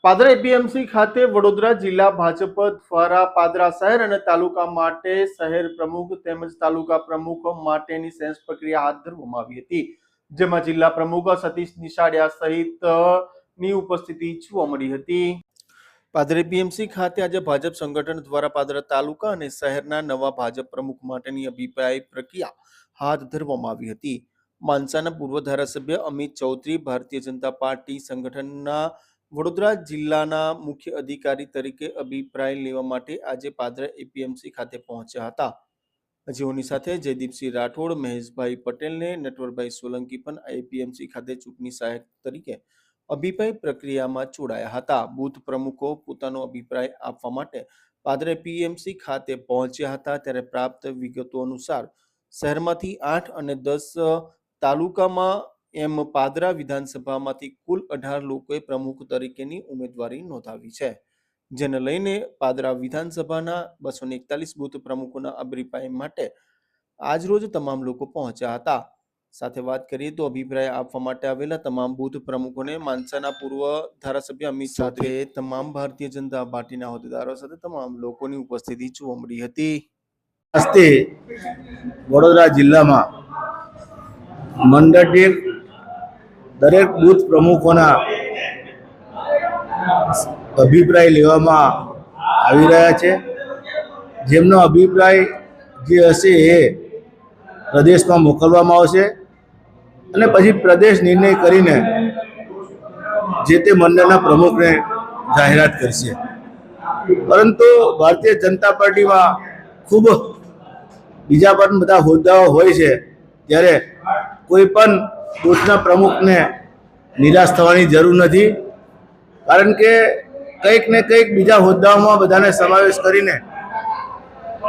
Padra APMC ખાતે વડોદરા જિલ્લા ભાજપ દ્વારા પાદરા શહેર અને તાલુકા માટે શહેર પ્રમુખ તેમજ તાલુકા પ્રમુખ માટેની સેન્સ પ્રક્રિયા હાથ ધરવામાં આવી હતી, જેમાં જિલ્લા પ્રમુખ સતીશ નિશાળિયા સહિતની ઉપસ્થિતિ જોવા મળી હતી। પાદરા એપીએમસી ખાતે આજે ભાજપ સંગઠન દ્વારા પાદરા તાલુકા અને શહેરના નવા ભાજપ પ્રમુખ માટેની અભિપ્રાય પ્રક્રિયા હાથ ધરવામાં આવી હતી। માનસાના પૂર્વ ધારાસભ્ય અમિત ચૌધરી ભારતીય જનતા પાર્ટી સંગઠનના વડોદરા જિલ્લાના મુખ્ય અધિકારી તરીકે અભિપ્રાય લેવા માટે આજે પાદરા એપીએમસી ખાતે પહોંચ્યા હતા। જેઓની સાથે જયદીપસિંહ રાઠોડ, મહેશભાઈ પટેલ ને નટવરભાઈ સોલંકી પણ એપીએમસી ખાતે ચૂંટણી સહાયક તરીકે અભિપ્રાય પ્રક્રિયામાં જોડાયા હતા। બૂથ પ્રમુખો પોતાનો અભિપ્રાય આપવા માટે પાદરા એપીએમસી ખાતે પહોંચ્યા હતા, ત્યારે પ્રાપ્ત વિગતો અનુસાર શહેરમાંથી 8 અને 10 તાલુકામાં એમ પાદરા વિધાનસભામાંથી કુલ 18 લોકોએ પ્રમુખ તરીકેની ઉમેદવારી નોંધાવી છે, જેને લઈને પાદરા વિધાનસભાના 241 બૂથ પ્રમુખોના અભિપ્રાય માટે આજરોજ તમામ લોકો પહોંચ્યા હતા। સાથે વાત કરીએ તો અભિપ્રાય આપવા માટે આવેલા તમામ બૂથ પ્રમુખોને માનસાના પૂર્વ ધારાસભ્ય અમિત સાથે તમામ ભારતીય જનતા પાર્ટીના હોદ્દેદારો સાથે તમામ લોકોની ઉપસ્થિતિ જોવા મળી હતી। આજથી વડોદરા જિલ્લામાં મંડળ દીઠ દરેક બૂથ પ્રમુખોના અભિપ્રાય લેવામાં આવી રહ્યા છે। જેમનો અભિપ્રાય જે હશે એ પ્રદેશમાં મોકલવામાં આવશે અને પછી પ્રદેશ નિર્ણય કરીને જે તે મંડળના પ્રમુખને જાહેરાત કરશે। પરંતુ ભારતીય જનતા પાર્ટીમાં ખૂબ બીજા પણ બધા હોદ્દાઓ હોય છે, ત્યારે કોઈ પણ બૂથના પ્રમુખને નિરાશ થવાની જરૂર નથી, કારણ કે કંઈક ને કંઈક બીજા હોદ્દાઓમાં બધાને સમાવેશ કરીને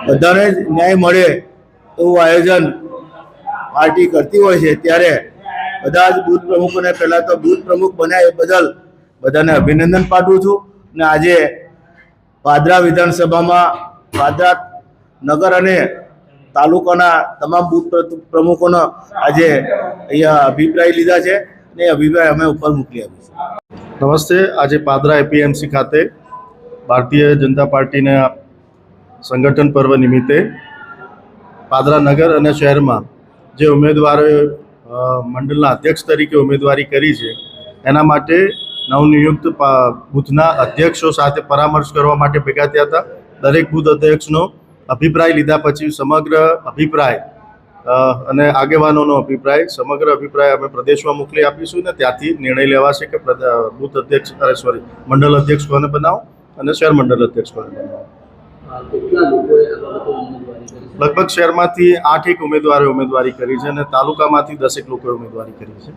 બધાને ન્યાય મળે એવું આયોજન પાર્ટી કરતી હોય છે। ત્યારે બધા જ બૂથ પ્રમુખોને પહેલાં તો બૂથ પ્રમુખ બન્યા એ બદલ બધાને અભિનંદન પાઠવું છું। અને આજે પાદરા વિધાનસભામાં પાદરા નગર અને તાલુકાના તમામ બૂથ પ્રમુખોનો આજે અહીંયા અભિપ્રાય લીધા છે અને અભિપ્રાય અમે ઉપર મોકલી આપીશું। નમસ્તે। આજે પાદરા એપીએમસી ખાતે ભારતીય જનતા પાર્ટીના સંગઠન પર્વ નિમિત્તે પાદરા નગર અને શહેરમાં જે ઉમેદવારોએ મંડળના અધ્યક્ષ તરીકે ઉમેદવારી કરી છે, એના માટે નવનિયુક્ત બૂથના અધ્યક્ષો સાથે પરામર્શ કરવા માટે ભેગા થયા હતા। દરેક બૂથ અધ્યક્ષનો અભિપ્રાય લીધા પછી સમગ્ર અભિપ્રાય અને આગેવાનોનો અભિપ્રાય સમગ્ર અભિપ્રાય અમે પ્રદેશમાં મોકલી આપીશું ને ત્યાંથી નિર્ણય લેવાશે કે બૂથ અધ્યક્ષ મંડળ અધ્યક્ષ કોને બનાવો અને શહેર મંડળ અધ્યક્ષ કોને બનાવો। લગભગ શહેરમાંથી 8 ઉમેદવારોએ ઉમેદવારી કરી છે અને તાલુકામાંથી 10 લોકોએ ઉમેદવારી કરી છે।